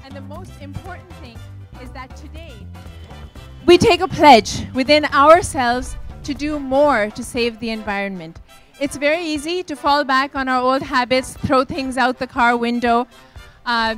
And the most important thing is that today we take a pledge within ourselves to do more to save the environment. It's very easy to fall back on our old habits, throw things out the car window,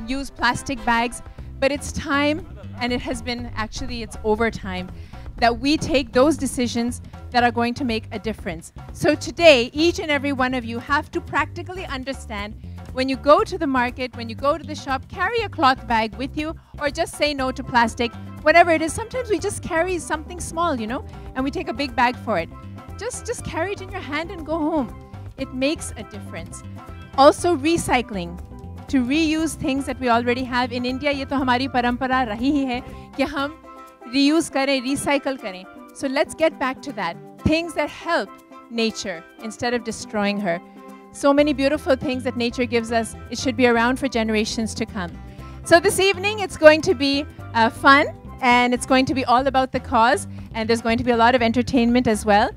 use plastic bags, but it's time, and it has been actually, it's over time, that we take those decisions that are going to make a difference. So today, each and every one of you have to practically understand when you go to the market, when you go to the shop, carry a cloth bag with you or just say no to plastic, whatever it is. Sometimes we just carry something small, you know, and we take a big bag for it. Just carry it in your hand and go home. It makes a difference. Also recycling, to reuse things that we already have. In India, ये तो हमारी परंपरा रही ही है कि हम reuse करें, recycle करें. So let's get back to that. Things that help nature instead of destroying her. So many beautiful things that nature gives us. It should be around for generations to come. So this evening, it's going to be fun, and it's going to be all about the cause, and there's going to be a lot of entertainment as well.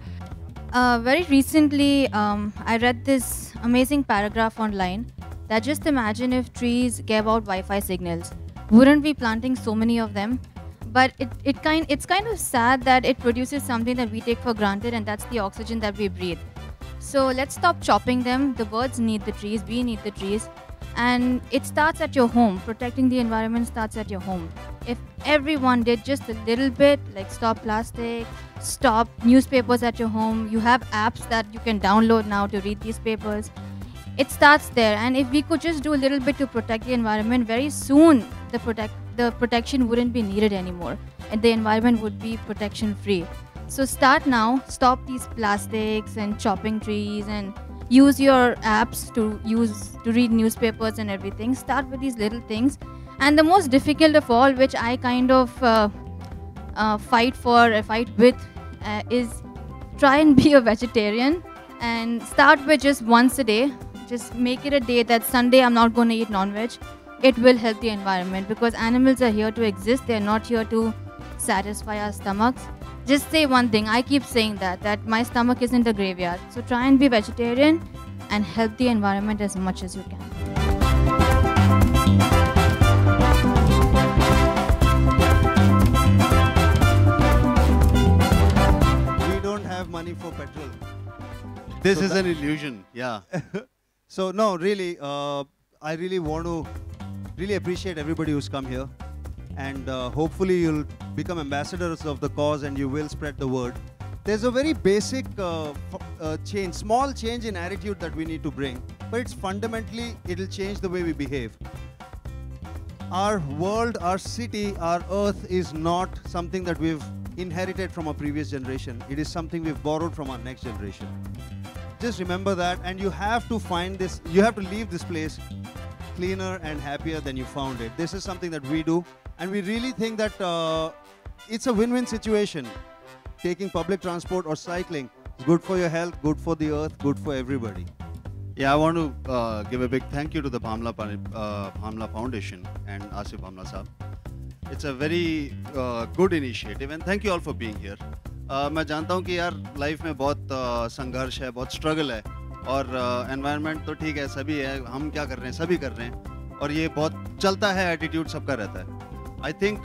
Very recently, I read this amazing paragraph online that just imagine if trees gave out Wi-Fi signals. Wouldn't we be planting so many of them? But it's kind of sad that it produces something that we take for granted, and that's the oxygen that we breathe. So let's stop chopping them. The birds need the trees, we need the trees. And it starts at your home. Protecting the environment starts at your home. If everyone did just a little bit, like stop plastic, stop newspapers at your home. You have apps that you can download now to read these papers. It starts there. And if we could just do a little bit to protect the environment, very soon the protection wouldn't be needed anymore. And the environment would be protection free. So start now, stop these plastics and chopping trees, and use your apps to read newspapers and everything. Start with these little things. And the most difficult of all, which I kind of fight with, is try and be a vegetarian, and start with just once a day. Just make it a day that Sunday I'm not going to eat non-veg. It will help the environment, because animals are here to exist. They're not here to satisfy our stomachs. Just say one thing. I keep saying that my stomach isn't a graveyard. So try and be vegetarian and help the environment as much as you can. We don't have money for petrol. This is an illusion, yeah. So no, really, I really want to appreciate everybody who's come here. And hopefully you'll become ambassadors of the cause, and you will spread the word. There's a very basic small change in attitude that we need to bring, but it's fundamentally, it'll change the way we behave. Our world, our city, our earth is not something that we've inherited from our previous generation. It is something we've borrowed from our next generation. Just remember that, and you have to find this, you have to leave this place cleaner and happier than you found it. This is something that we do. And we really think that it's a win-win situation. Taking public transport or cycling is good for your health, good for the earth, good for everybody. Yeah, I want to give a big thank you to the Bhamla Foundation and Asif Bhamla Saab. It's a very good initiative, and thank you all for being here. मैं जानता हूँ कि यार life में बहुत संघर्ष है, बहुत स्ट्रगल है, और एनवायरनमेंट तो ठीक है, सभी है, हम क्या कर रहे हैं, सभी कर रहे हैं, और ये बहुत चलता है, एटीट्यूड सबका रहता है. आई थिंक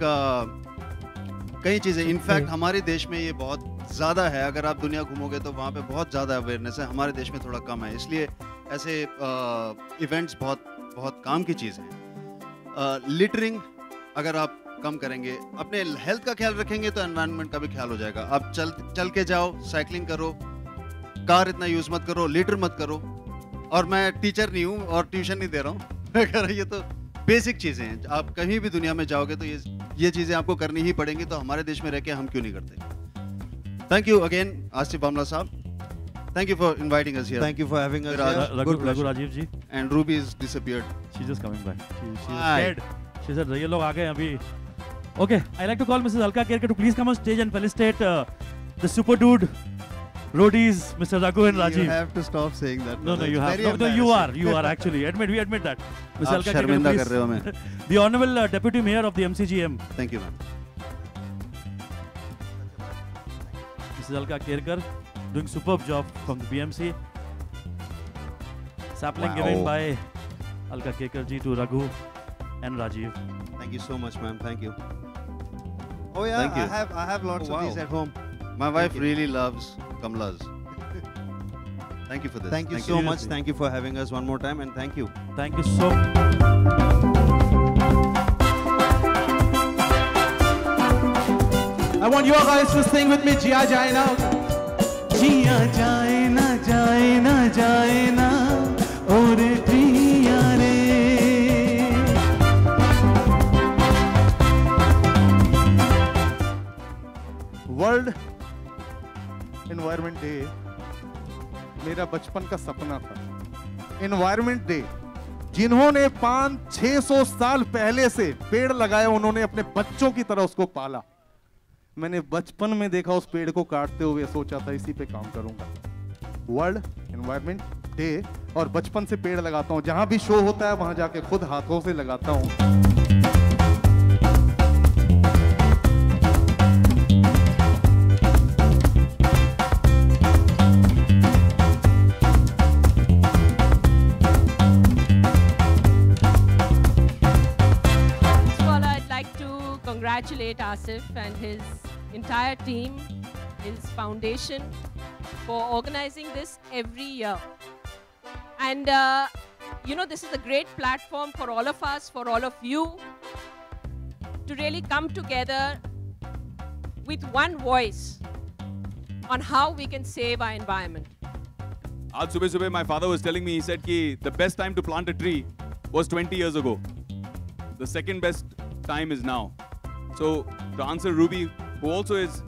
कई चीज़ें, इनफैक्ट हमारे देश में ये बहुत ज़्यादा है. अगर आप दुनिया घूमोगे तो वहाँ पे बहुत ज़्यादा अवेयरनेस है. हमारे देश में थोड़ा कम है, इसलिए ऐसे इवेंट्स बहुत काम की चीज़ हैं. लिटरिंग अगर आप कम करेंगे, अपने हेल्थ का ख्याल रखेंगे, तो एनवायरनमेंट का भी ख्याल हो जाएगा. आप चल के जाओ, साइकिलिंग करो, कार इतना यूज़ मत करो, लिटर मत करो. और मैं टीचर नहीं हूँ और ट्यूशन नहीं दे रहा हूँ. ये तो बेसिक चीज़ें हैं. आप कहीं भी दुनिया में जाओगे तो ये चीज़ें आपको करनी ही पड़ेंगी. तो हमारे देश में रह के हम क्यों नहीं करते. थैंक यू अगेन आसिफ बामला साहब. Thank you for inviting us here. Thank you for having us here. Raghu Rajiv ji. And Ruby is disappeared. She's just coming back. She's scared. She said, "ये लोग आ गए अभी." Okay, I like to call Mrs. Alka Kerkar to please come on stage and felicitate the super dude roadies, Mr. Raghu and Rajiv. You have to stop saying that. No, you have. No, you are actually. We admit that. Mrs. Alka Kerkar, please. The Honorable Deputy Mayor of the MCGM. Thank you, ma'am. Mrs. Alka Kerkar doing superb job from the BMC. Sapling given by Alka Kerkar ji to Raghu. and Rajiv. Thank you so much, ma'am. Thank you. Oh yeah, Thank you. I have lots Oh, of these wow. at home. My wife you. really loves Kamlas. Thank you for this. Thank you so much. Seriously. Thank you for having us one more time, and thank you. Thank you so I want you guys to sing with me, Jia Jaye Na. Jia jaye na, jaye na, jaye na, ore priya re. World environment day मेरा बचपन का सपना था। Environment day जिन्होंने 500-600 साल पहले से पेड़ लगाए, उन्होंने अपने बच्चों की तरह उसको पाला। मैंने बचपन में देखा उस पेड़ को काटते हुए, सोचा था इसी पे काम करूंगा। वर्ल्ड एनवायरनमेंट डे, और बचपन से पेड़ लगाता हूं। जहां भी शो होता है वहां जाके खुद हाथों से लगाता हूं। Congratulate Asif and his entire team, his foundation, for organizing this every year. And you know, this is a great platform for all of us, for all of you, to really come together with one voice on how we can save our environment. Aaj subah my father was telling me, he said ki the best time to plant a tree was 20 years ago. The second best time is now. So to answer Ruby, who also is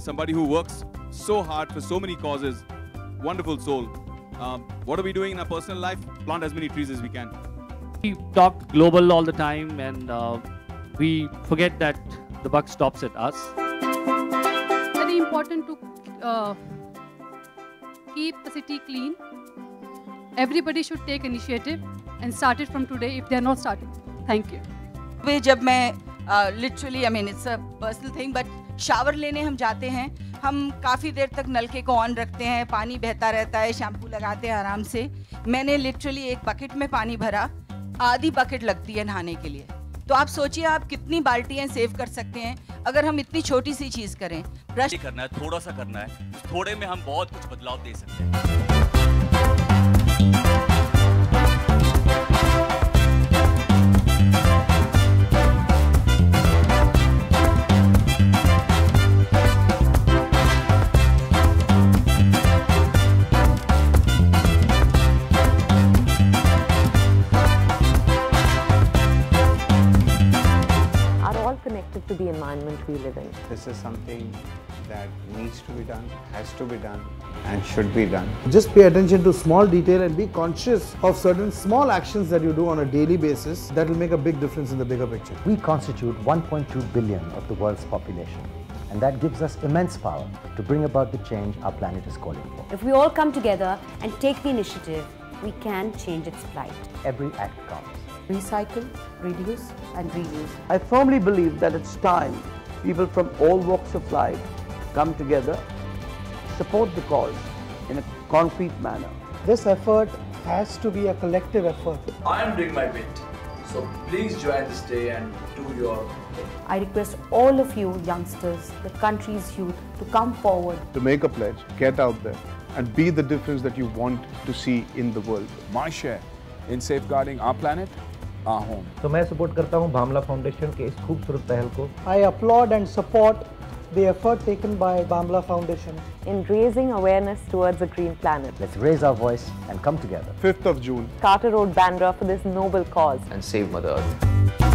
somebody who works so hard for so many causes, wonderful soul. What are we doing in our personal life? Plant as many trees as we can. We talk global all the time, and we forget that the buck stops at us. Very important to keep the city clean. Everybody should take initiative and start it from today if they are not starting. Thank you. जब मैं literally, I mean, it's a personal thing, but shower लेने हम जाते हैं, हम काफ़ी देर तक नलके को ऑन रखते हैं, पानी बहता रहता है, शैम्पू लगाते हैं आराम से। मैंने लिटरली एक बकेट में पानी भरा, आधी बकेट लगती है नहाने के लिए। तो आप सोचिए आप कितनी बाल्टियाँ सेव कर सकते हैं अगर हम इतनी छोटी सी चीज़ करें। ब्रश करना है, थोड़ा सा करना है, थोड़े में हम बहुत कुछ बदलाव दे सकते हैं। Connected to the environment we live in. This is something that needs to be done, has to be done, and should be done. Just pay attention to small detail and be conscious of certain small actions that you do on a daily basis that will make a big difference in the bigger picture. We constitute 1.2 billion of the world's population, and that gives us immense power to bring about the change our planet is calling for. If we all come together and take the initiative, we can change its plight. Every act counts. Recycle, reduce and reuse. I firmly believe that it's time people from all walks of life come together, support the cause in a concrete manner. This effort has to be a collective effort. I am doing my bit, so please join this day and do your bit. I request all of you youngsters, the country's youth, to come forward. To make a pledge, get out there and be the difference that you want to see in the world. My share in safeguarding our planet, our home. तो मैं support करता हूँ Bhamla foundation के इस खूबसूरत पहल को. I applaud and support the effort taken by Bhamla Foundation in raising awareness towards a green planet. Let's raise our voice and come together. 5th of June. Carter Road, Bandra, for this noble cause. And save Mother Earth.